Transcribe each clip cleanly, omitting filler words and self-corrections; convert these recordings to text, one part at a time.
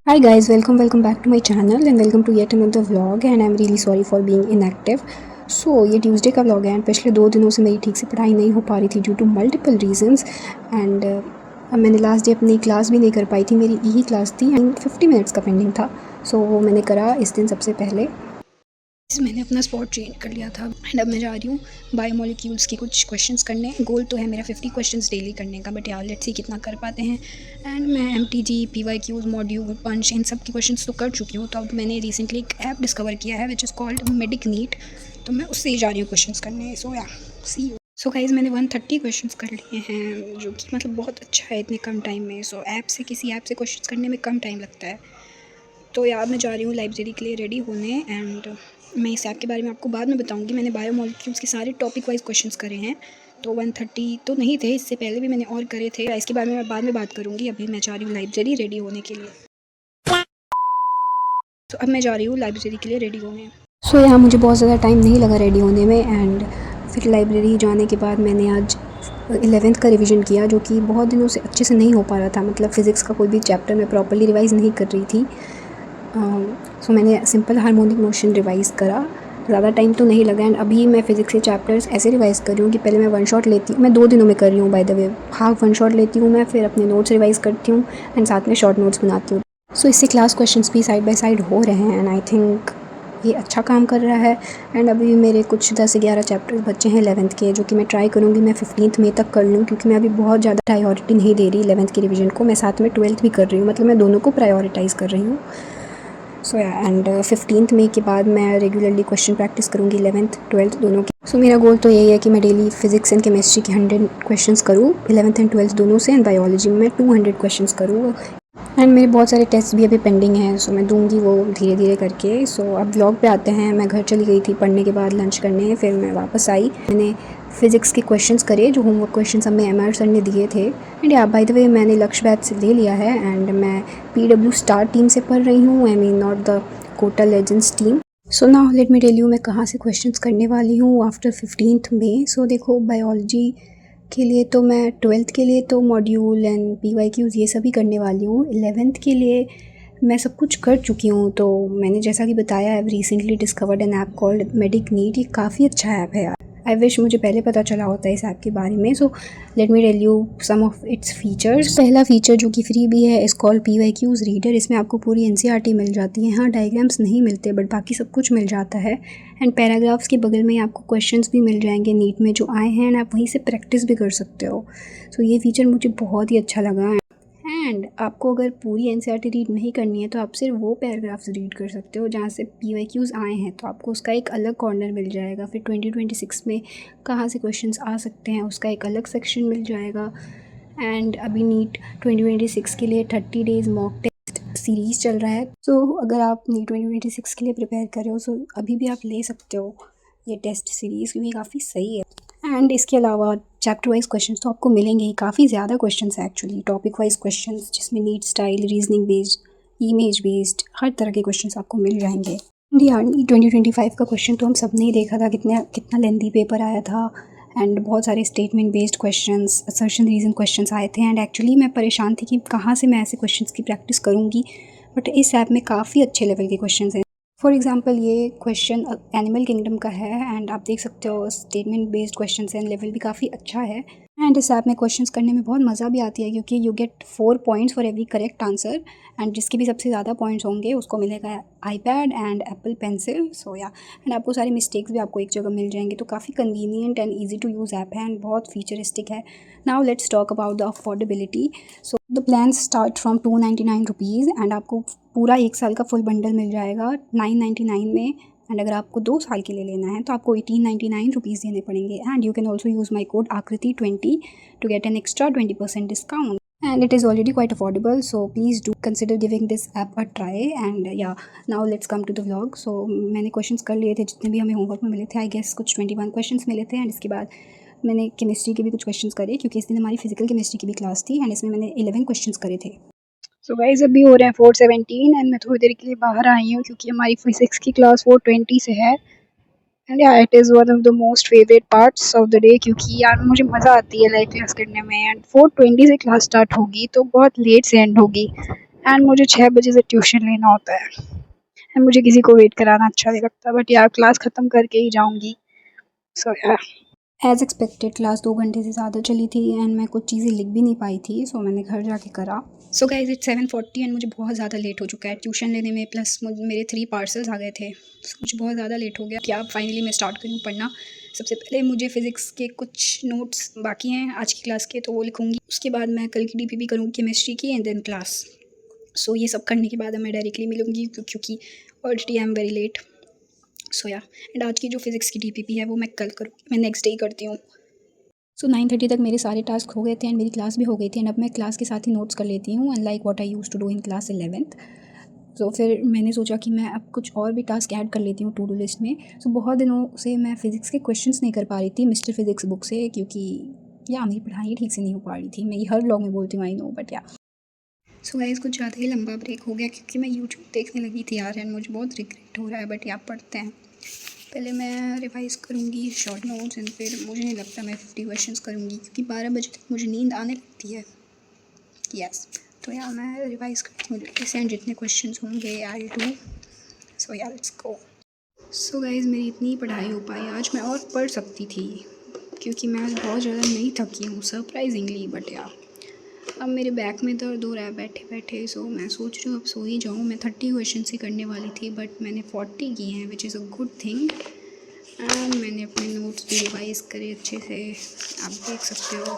Hi guys, welcome back to my channel and welcome to yet another vlog and I'm really sorry for being inactive. ये Tuesday का vlog है and पिछले 2 दिनों से मेरी ठीक से पढ़ाई नहीं हो पा रही थी due to multiple reasons and अब मैंने लास्ट डे अपनी क्लास भी नहीं कर पाई थी। मेरी यही क्लास थी एंड 50 मिनट्स का पेंडिंग था। वो मैंने करा इस दिन सबसे पहले। मैंने अपना स्पॉट चेंज कर लिया था एंड अब मैं जा रही हूँ बायोमोलिक्यूल्स के कुछ क्वेश्चंस करने। गोल तो है मेरा 50 क्वेश्चंस डेली करने का, बट यार लेट्स सी कितना कर पाते हैं। एंड मैं एमटीजी, पीवाईक्यूज, मॉड्यूल, पंच, इन सब के क्वेश्चंस तो कर चुकी हूँ। तो अब मैंने रिसेंटली एक ऐप डिस्कवर किया है which is called Medic NEET, तो मैं उससे ही जा रही हूँ क्वेश्चंस करने। सी सो गाइज़ मैंने 130 क्वेश्चंस कर लिए हैं, जो कि मतलब बहुत अच्छा है इतने कम टाइम में। किसी ऐप से क्वेश्चंस करने में कम टाइम लगता है। तो यार मैं जा रही हूँ लाइब्रेरी के लिए रेडी होने एंड मैं इस ऐप के बारे में आपको बाद में बताऊँगी। मैंने बायोमोलिक्यूल्स के सारे टॉपिक वाइज क्वेश्चंस करे हैं, तो 130 तो नहीं थे, इससे पहले भी मैंने और करे थे। इसके बारे में मैं बाद में बात करूँगी। अभी मैं जा रही हूँ लाइब्रेरी रेडी होने के लिए। तो अब मैं जा रही हूँ लाइब्रेरी के लिए रेडी होने। यहाँ मुझे बहुत ज़्यादा टाइम नहीं लगा रेडी होने में एंड फिर लाइब्रेरी जाने के बाद मैंने आज 11th का रिवीजन किया, जो कि बहुत दिनों से अच्छे से नहीं हो पा रहा था। मतलब फ़िज़िक्स का कोई भी चैप्टर मैं प्रॉपर्ली रिवाइज़ नहीं कर रही थी। मैंने सिंपल हार्मोनिक मोशन रिवाइज़ करा, ज़्यादा टाइम तो नहीं लगा। एंड अभी मैं फ़िज़िक्स के चैप्टर्स ऐसे रिवाइज़ कर रही हूँ कि पहले मैं वन शॉट लेती हूँ। मैं 2 दिनों में कर रही हूँ by the way. Half one shot लेती हूँ मैं, फिर अपने नोट्स रिवाइज़ करती हूँ एंड साथ में शॉर्ट नोट्स बनाती हूँ। इससे क्लास क्वेश्चंस भी साइड बाय साइड हो रहे हैं एंड आई थिंक ये अच्छा काम कर रहा है। एंड अभी मेरे कुछ 10-11 चैप्टर्स बच्चे हैं 11th के, जो कि मैं ट्राई करूँगी मैं 15th मई तक कर लूँ, क्योंकि मैं अभी बहुत ज़्यादा प्रायोरिटी नहीं दे रही 11th की रिवीजन को। मैं साथ में 12th भी कर रही हूँ, मतलब मैं दोनों को प्रायोरिटाइज़ कर रही हूँ। एंड 15th मई के बाद मैं रेगुलरली क्वेश्चन प्रैक्टिस करूँगी 11th 12th दोनों की। मेरा गोल तो यही है कि मैं डेली फिजिक्स एंड केमिस्ट्री के 100 क्वेश्चंस करूँ 11th एंड 12th दोनों से, एंड बायोलॉजी में मैं 200 क्वेश्चंस करूँ। एंड मेरे बहुत सारे टेस्ट भी अभी पेंडिंग हैं, मैं दूंगी वो धीरे धीरे करके। अब व्लॉग पे आते हैं। मैं घर चली गई थी पढ़ने के बाद लंच करने, फिर मैं वापस आई। मैंने फ़िज़िक्स के क्वेश्चंस करे, जो होमवर्क क्वेश्चंस हमें एमआर सर ने दिए थे। एंड बाय द वे मैंने लक्ष्य बैच से ले लिया है एंड मैं पीडब्ल्यू स्टार टीम से पढ़ रही हूँ, I mean not the Kota legends team. Now let me tell you मैं कहाँ से क्वेश्चंस करने वाली हूँ आफ्टर 15th मई। देखो, बायोलॉजी के लिए तो मैं 12th के लिए तो मॉड्यूल एंड पीवाईक्यूज ये सभी करने वाली हूँ। 11th के लिए मैं सब कुछ कर चुकी हूँ। तो मैंने जैसा कि बताया, I recently discovered an app called Medic NEET. ये काफ़ी अच्छा ऐप है यार। आई विश मुझे पहले पता चला होता है इस ऐप के बारे में। Let me tell you some of its features. पहला फीचर जो कि फ्री भी है इस कॉल्ड पीवाईक्यूज रीडर। इसमें आपको पूरी एनसीईआरटी मिल जाती है। हाँ, डायग्राम्स नहीं मिलते बट बाकी सब कुछ मिल जाता है। एंड पैराग्राफ्स के बगल में आपको क्वेश्चंस भी मिल जाएंगे नीट में जो आए हैं, एंड आप वहीं से प्रैक्टिस भी कर सकते हो। ये फीचर मुझे बहुत ही अच्छा लगा। एंड आपको अगर पूरी एनसीईआरटी रीड नहीं करनी है तो आप सिर्फ वो पैराग्राफ्स रीड कर सकते हो जहाँ से पीवाईक्यूज़ आए हैं, तो आपको उसका एक अलग कॉर्नर मिल जाएगा। फिर 2026 में कहाँ से क्वेश्चंस आ सकते हैं उसका एक अलग सेक्शन मिल जाएगा। एंड अभी नीट 2026 के लिए 30 डेज़ मॉक टेस्ट सीरीज़ चल रहा है। अगर आप नीट 2026 के लिए प्रिपेयर कर रहे हो अभी भी आप ले सकते हो ये टेस्ट सीरीज़, क्योंकि काफ़ी सही है। एंड इसके अलावा चैप्टर वाइज क्वेश्चंस तो आपको मिलेंगे ही, काफ़ी ज़्यादा क्वेश्चंस हैं एक्चुअली। टॉपिक वाइज क्वेश्चंस जिसमें NEET style, reasoning based, image based, हर तरह के क्वेश्चंस आपको मिल जाएंगे। यार 2025 का क्वेश्चन तो हम सब ने ही देखा था, कितना लेंथी पेपर आया था। एंड बहुत सारे statement based questions, assertion reason questions आए थे। एंड एक्चुअली मैं परेशान थी कि कहाँ से मैं ऐसे क्वेश्चंस की प्रैक्टिस करूँगी, बट इस ऐप में काफ़ी अच्छे लेवल के क्वेश्चंस हैं। फॉर एग्जाम्पल ये क्वेश्चन एनिमल किंगडम का है एंड आप देख सकते हो स्टेटमेंट बेस्ड क्वेश्चन है, लेवल भी काफ़ी अच्छा है। एंड इस ऐप में क्वेश्चंस करने में बहुत मज़ा भी आती है, क्योंकि you get 4 points for every correct answer. And जिसके भी सबसे ज़्यादा पॉइंट्स होंगे उसको मिलेगा iPad and Apple pencil. And आपको सारे मिस्टेक्स भी आपको एक जगह मिल जाएंगे। तो काफ़ी convenient and easy to use app है एंड बहुत फीचरिस्टिक है। Now let's talk about the affordability. The plan start from 299 rupees and आपको पूरा 1 साल का फुल बंडल मिल जाएगा 999 में। एंड अगर आपको 2 साल के लिए लेना है तो आपको 1899 रुपीज़ देने पड़ेंगे। And you can also use my code आकृति20 to get an extra 20% discount. And it is already quite affordable, so please do consider giving this app a try. And yeah, now let's come to the vlog. मैंने questions कर लिए थे जितने भी हमें homework में मिले थे। आई गेस कुछ 21 क्वेश्चंस मिले थे। एंड इसके बाद मैंने केमिस्ट्री के भी कुछ क्वेश्चंस करे, क्योंकि इस दिन हमारी फिजिकल केमिस्ट्री की भी क्लास थी एंड इसमें मैंने 11 क्वेश्चंस करे थे। गाइस अभी हो रहे हैं 4:17 एंड मैं थोड़ी देर के लिए बाहर आई हूँ, क्योंकि हमारी फिजिक्स की क्लास 4:20 से है। एंड या it is one of the most favourite parts of the day, क्योंकि यार मुझे मज़ा आती है लाइव क्लास करने में। एंड 4:20 से क्लास स्टार्ट होगी तो बहुत लेट से एंड होगी। एंड मुझे 6 बजे से ट्यूशन लेना होता है एंड मुझे किसी को वेट कराना अच्छा नहीं लगता, बट यार क्लास ख़त्म करके ही जाऊँगी। सो यार एज़ एक्सपेक्टेड क्लास 2 घंटे से ज़्यादा चली थी एंड मैं कुछ चीज़ें लिख भी नहीं पाई थी, सो मैंने घर जाके करा। सो गाइस इट्स 7:40 एंड मुझे बहुत ज़्यादा लेट हो चुका है ट्यूशन लेने में, प्लस मेरे 3 पार्सल्स आ गए थे, तो मुझे बहुत ज़्यादा लेट हो गया कि अब फाइनली मैं स्टार्ट करूँ पढ़ना। सबसे पहले मुझे फ़िज़िक्स के कुछ नोट्स बाकी हैं आज की क्लास के, तो वो लिखूँगी। उसके बाद मैं कल की डीपीपी करूँगी केमिस्ट्री की एंड देन क्लास। सो ये सब करने के बाद मैं डायरेक्टली मिलूँगी क्योंकि already I am very late. So yeah and आज की जो फ़िज़िक्स की डीपीपी है वो मैं कल करूँगी, मैं नेक्स्ट डे ही करती हूँ। सो 9:30 तक मेरे सारे टास्क हो गए थे एंड मेरी क्लास भी हो गई थी एंड अब मैं क्लास के साथ ही नोट्स कर लेती हूँ and like what I use to do in class 11th। तो फिर मैंने सोचा कि मैं अब कुछ और भी टास्क ऐड कर लेती हूँ टू डू लिस्ट में। सो बहुत दिनों से मैं फ़िज़िक्स के क्वेश्चंस नहीं कर पा रही थी मिस्टर फ़िज़िक्स बुक से, क्योंकि या मेरी पढ़ाई ठीक से नहीं हो पा रही थी। मैं ये हर व्लॉग में बोलती हूँ, आई नो, बट या सो गाइस कुछ ज़्यादा ही लंबा ब्रेक हो गया क्योंकि मैं यूट्यूब देखने लगी थी यार एंड मुझे बहुत रिग्रेट हो रहा है, बट या पढ़ते हैं। पहले मैं रिवाइज़ करूँगी शॉर्ट नोट्स एंड फिर मुझे नहीं लगता मैं 50 क्वेश्चंस करूँगी क्योंकि 12 बजे तक मुझे नींद आने लगती है। यस, तो यार मैं रिवाइज़ करती हूँ जल्दी से एंड जितने क्वेश्चंस होंगे आई डू। सो यार लेट्स गो। सो गाइस मेरी इतनी पढ़ाई हो पाई आज, मैं और पढ़ सकती थी क्योंकि मैं आज बहुत ज़्यादा नहीं थकी हूँ सरप्राइजिंगली, बट यार अब मेरे बैक में दर्द हो रहा है बैठे बैठे। सो मैं सोच रही हूँ अब सो ही जाऊँ। मैं 30 क्वेश्चन ही करने वाली थी बट मैंने 40 किए हैं which is a good thing and मैंने अपने नोट्स भी रिवाइज़ करे अच्छे से, आप देख सकते हो।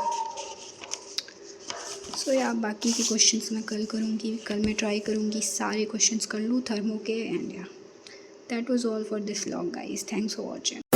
सो यार बाकी के क्वेश्चंस मैं कल करूँगी, कल मैं ट्राई करूँगी सारे क्वेश्चंस कर लूँ थर्मो के एंड या that was all for this vlog guys, thanks for watching.